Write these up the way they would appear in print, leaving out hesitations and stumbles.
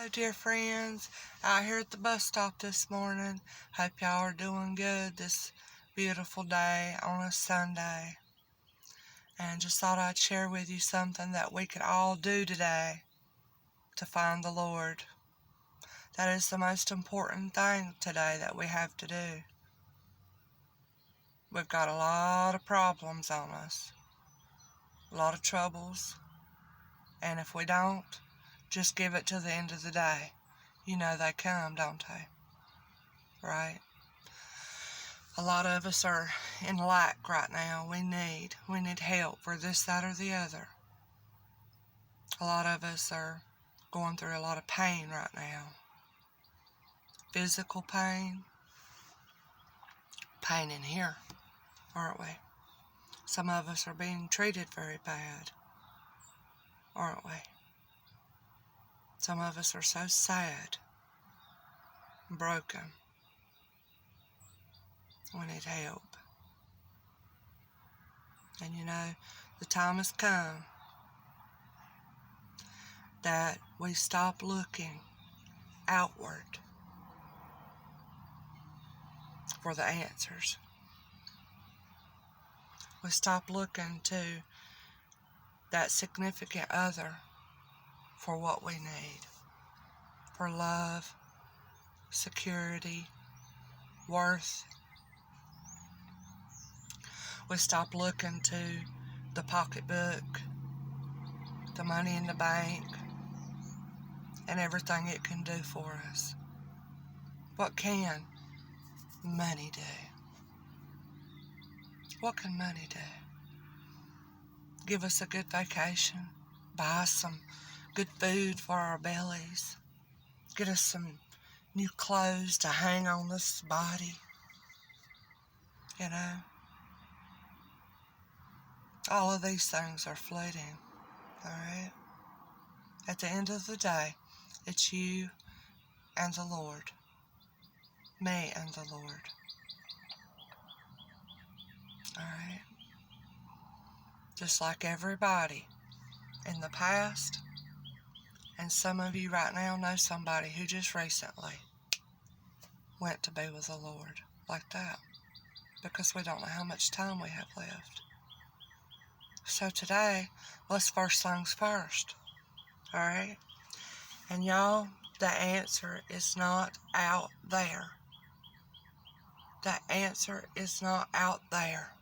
Hello, dear friends. Out here at the bus stop this morning. Hope y'all are doing good this beautiful day on a Sunday. And just thought I'd share with you something that we could all do today to find the Lord. That is the most important thing today that we have to do. We've got a lot of problems on us, a lot of troubles, and if we don't, just give it to the end of the day. You know they come, don't they? Right? A lot of us are in lack right now. We need help for this, that, or the other. A lot of us are going through a lot of pain right now. Physical pain. Pain in here, aren't we? Some of us are being treated very bad, aren't we? Some of us are so sad, broken. We need help. And you know, the time has come that we stop looking outward for the answers. We stop looking to that significant other for what we need. For love, security, worth. We stop looking to the pocketbook, the money in the bank, and everything it can do for us. What can money do? What can money do? Give us a good vacation, buy us some good food for our bellies, get us some new clothes to hang on this body, you know. All of these things are fleeting, alright? At the end of the day, it's you and the Lord. Me and the Lord. Alright? Just like everybody in the past, and some of you right now know somebody who just recently went to be with the Lord like that, because we don't know how much time we have left. So today, let's first things first, alright? And y'all, the answer is not out there. The answer is not out there.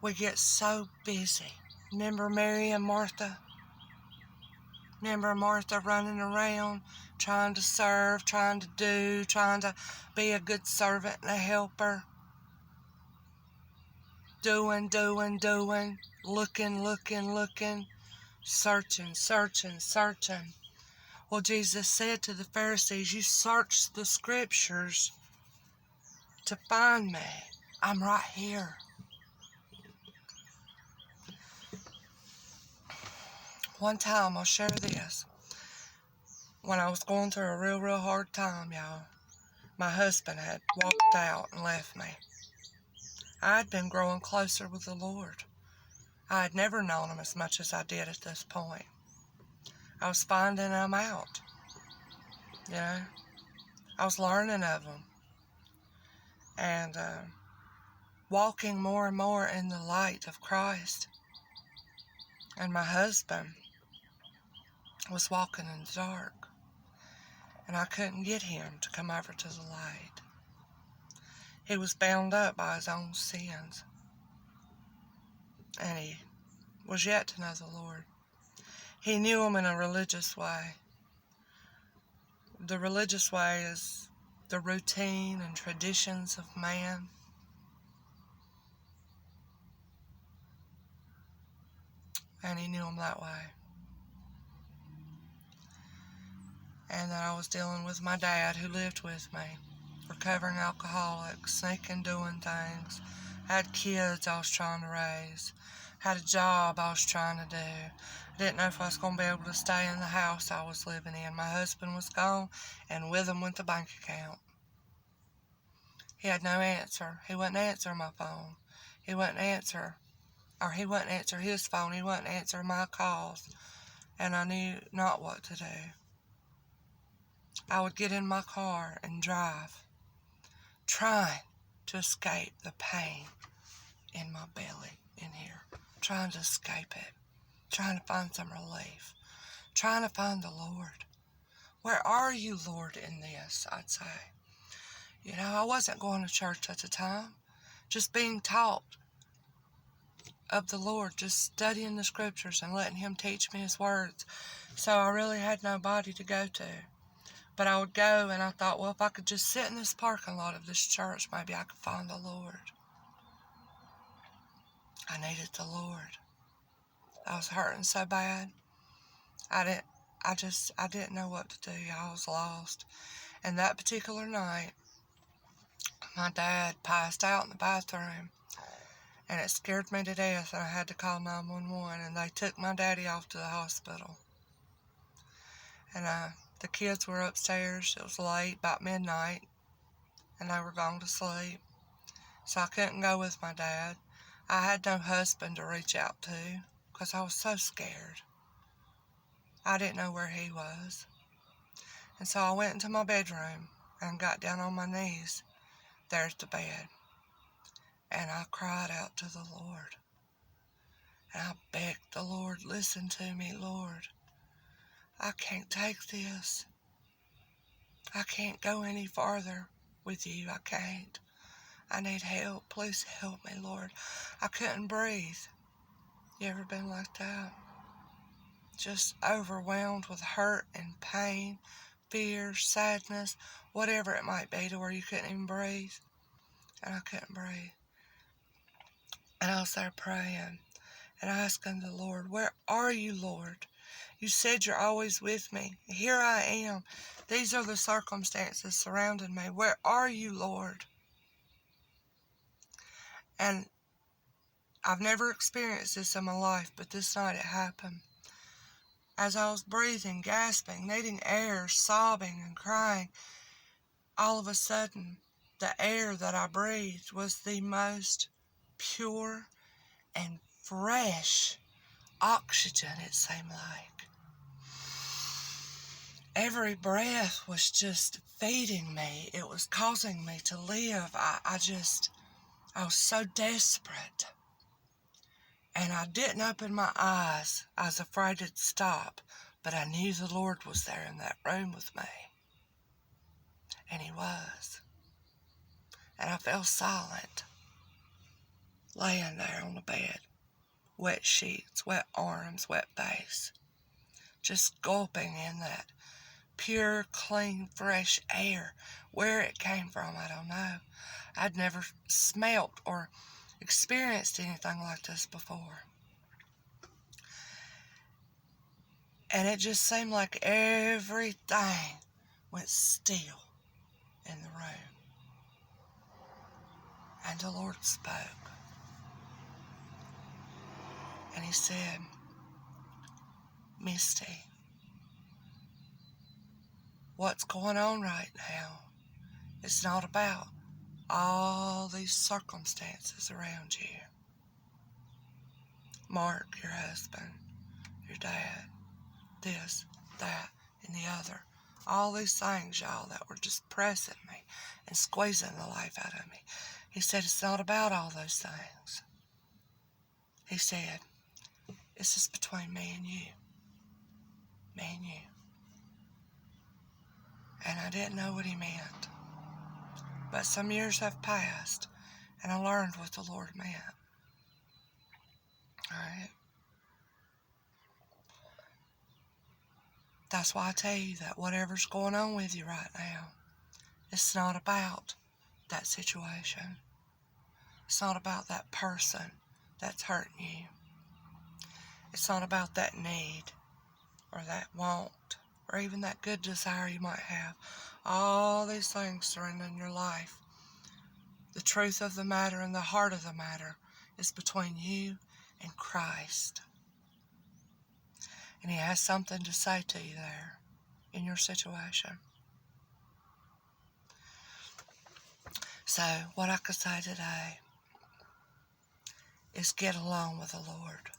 We get so busy. Remember Mary and Martha? Remember Martha running around, trying to serve, trying to do, trying to be a good servant and a helper? Doing, looking, searching. Well, Jesus said to the Pharisees, you search the scriptures to find me. I'm right here. One time, I'll share this. When I was going through a real hard time, y'all, my husband had walked out and left me. I had been growing closer with the Lord. I had never known him as much as I did at this point. I was finding him out. You know, I was learning of him. And walking more and more in the light of Christ. And my husband was walking in the dark. And I couldn't get him to come over to the light. He was bound up by his own sins. And he was yet to know the Lord. He knew him in a religious way. The religious way is the routine and traditions of man. And he knew him that way. And then I was dealing with my dad who lived with me. Recovering alcoholic, sneaking, doing things. Had kids I was trying to raise. Had a job I was trying to do. I didn't know if I was going to be able to stay in the house I was living in. My husband was gone, and with him went the bank account. He had no answer. He wouldn't answer my phone. He wouldn't answer his phone. He wouldn't answer my calls. and I knew not what to do. I would get in my car and drive, trying to escape the pain in my belly in here, trying to escape it, trying to find some relief, trying to find the Lord. Where are you, Lord, in this, I'd say. You know, I wasn't going to church at the time, just being taught of the Lord, just studying the scriptures and letting Him teach me His words. So I really had nobody to go to. But I would go, and I thought, well, if I could just sit in this parking lot of this church, maybe I could find the Lord. I needed the Lord. I was hurting so bad. I didn't know what to do. I was lost. And that particular night, my dad passed out in the bathroom, and it scared me to death, and I had to call 911, and they took my daddy off to the hospital. And the kids were upstairs. It was late, about midnight, and they were gone to sleep. So I couldn't go with my dad. I had no husband to reach out to because I was so scared. I didn't know where he was. And so I went into my bedroom and got down on my knees there at the bed. And I cried out to the Lord. And I begged the Lord, listen to me, Lord. I can't take this. I can't go any farther with you. I can't. I need help. Please help me, Lord. I couldn't breathe. You ever been like that? Just overwhelmed with hurt and pain, fear, sadness, whatever it might be, to where you couldn't even breathe. And I couldn't breathe. And I was there praying and asking the Lord, where are you, Lord? You said you're always with me. Here I am. These are the circumstances surrounding me. Where are you, Lord? And I've never experienced this in my life, but this night it happened. As I was breathing, gasping, needing air, sobbing and crying, all of a sudden, the air that I breathed was the most pure and fresh oxygen, it seemed like. Every breath was just feeding me. It was causing me to live. I was so desperate. And I didn't open my eyes. I was afraid it'd stop. But I knew the Lord was there in that room with me. And He was. And I fell silent, laying there on the bed. Wet sheets, wet arms, wet face. Just gulping in that pure, clean, fresh air. Where it came from, I don't know. I'd never smelt or experienced anything like this before. And it just seemed like everything went still in the room. And the Lord spoke. And He said, Misty, what's going on right now? It's not about all these circumstances around you. Mark, your husband, your dad, this, that, and the other. All these things, y'all, that were just pressing me and squeezing the life out of me. He said, it's not about all those things. He said, it's just between me and you. Me and you. And I didn't know what He meant. But some years have passed, and I learned what the Lord meant. Alright? That's why I tell you that whatever's going on with you right now, it's not about that situation. It's not about that person that's hurting you. It's not about that need or that want or even that good desire you might have. All these things surrounding your life. The truth of the matter and the heart of the matter is between you and Christ. And He has something to say to you there in your situation. So, what I could say today is get along with the Lord.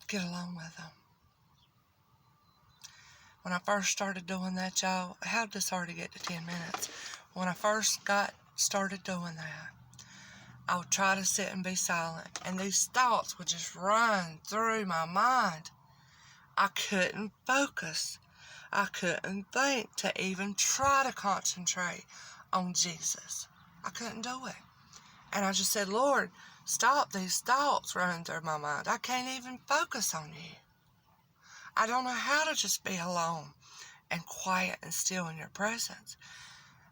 Get along with Him. When I first started doing that, y'all, how did this already get to 10 minutes? When I first got started doing that, I would try to sit and be silent, and these thoughts would just run through my mind. I couldn't focus. I couldn't think to even try to concentrate on Jesus. I couldn't do it. And I just said, Lord, stop these thoughts running through my mind. I can't even focus on you. I don't know how to just be alone and quiet and still in your presence.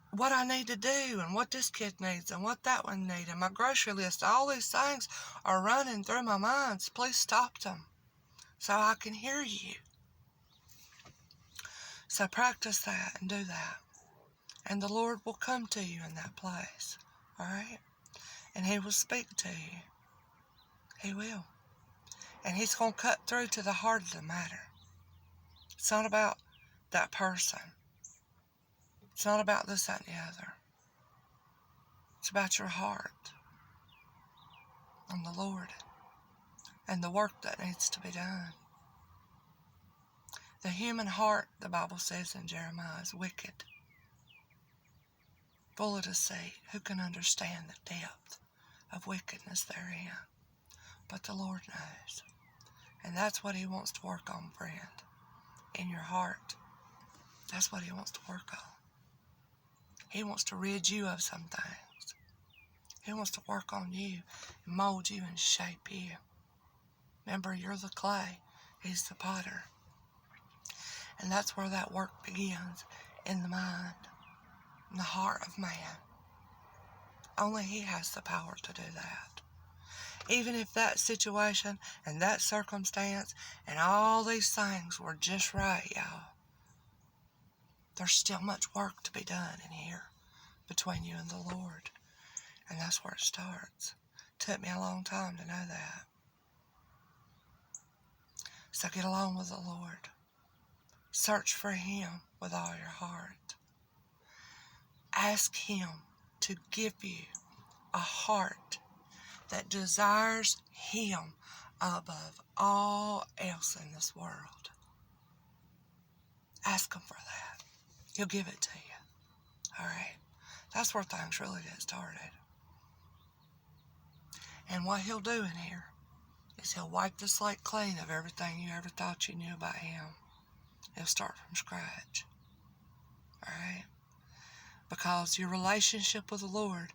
What I need to do and what this kid needs and what that one needs and my grocery list, all these things are running through my mind. Please stop them so I can hear you. So practice that and do that. And the Lord will come to you in that place. All right? And He will speak to you. He will. And He's going to cut through to the heart of the matter. It's not about that person. It's not about this, that, and the other. It's about your heart and the Lord and the work that needs to be done. The human heart, the Bible says in Jeremiah, is wicked, full of deceit. Who can understand the depth of wickedness therein? But the Lord knows. And that's what He wants to work on, friend, in your heart. That's what He wants to work on. He wants to rid you of some things. He wants to work on you and mold you and shape you. Remember, you're the clay. He's the potter. And that's where that work begins, in the mind, in the heart of man. Only He has the power to do that. Even if that situation and that circumstance and all these things were just right, y'all, there's still much work to be done in here between you and the Lord. And that's where it starts. It took me a long time to know that. So get along with the Lord. Search for Him with all your heart. Ask Him to give you a heart that desires Him above all else in this world. Ask Him for that. He'll give it to you. All right? That's where things really get started. And what He'll do in here is He'll wipe the slate clean of everything you ever thought you knew about Him. He'll start from scratch. All right? Because your relationship with the Lord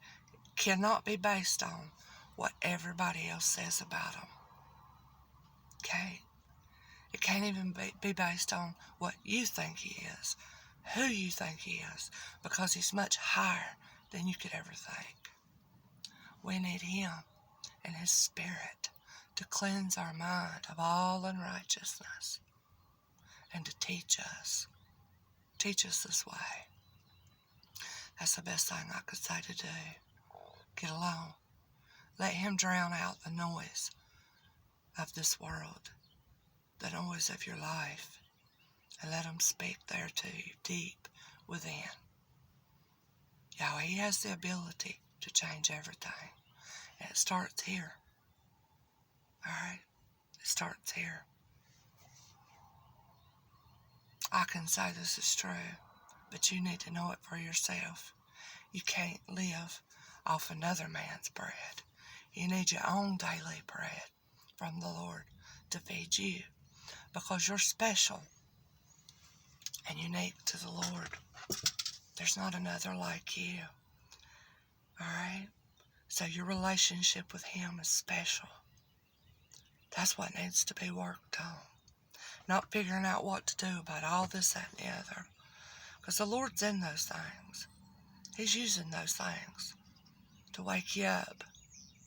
cannot be based on what everybody else says about Him. Okay? It can't even be based on what you think He is, who you think He is, because He's much higher than you could ever think. We need Him and His Spirit to cleanse our mind of all unrighteousness and to teach us this way. That's the best thing I could say to do. Get along. Let Him drown out the noise of this world, the noise of your life, and let Him speak there to you deep within. Y'all, He has the ability to change everything. And it starts here. Alright? It starts here. I can say this is true, but you need to know it for yourself. You can't live off another man's bread. You need your own daily bread from the Lord to feed you, because you're special and unique to the Lord. There's not another like you. Alright? So your relationship with Him is special. That's what needs to be worked on. Not figuring out what to do about all this, that, and the other. Because the Lord's in those things. He's using those things to wake you up,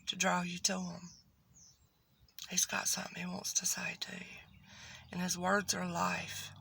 to draw you to Him. He's got something He wants to say to you. And His words are life.